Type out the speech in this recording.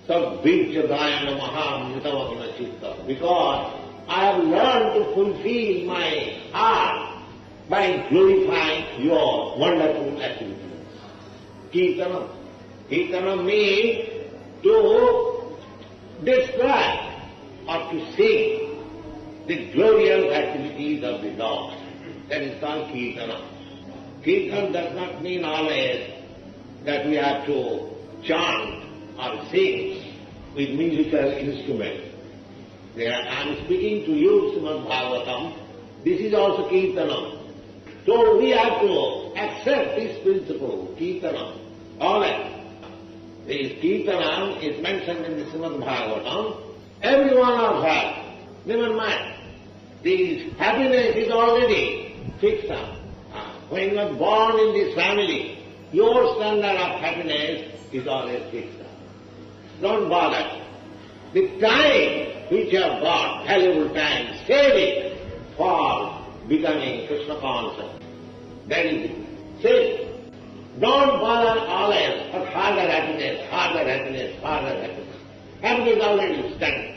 Sadvijyadaya namaha mritamagna chitta. Because I have learned to fulfill my heart by glorifying your wonderful activities. Kirtanam. Kirtanam means to describe or to sing the glorious activities of the Lord. That is called Kirtanam. Kirtan does not mean always that we have to chant or sing with musical instruments. I am speaking to you, Srimad Bhagavatam. This is also Kirtanam. So we have to accept this principle, Kirtanam. Always. This Kirtanam is mentioned in the Srimad Bhagavatam. Every one of us, never mind, this happiness is already fixed up. When you are born in this family, your standard of happiness is always fixed up. Don't bother. The time which you have got, valuable time, save it for becoming Krishna conscious. That is it. Save it. Don't bother always for further happiness, further happiness, further happiness. Happiness already stands.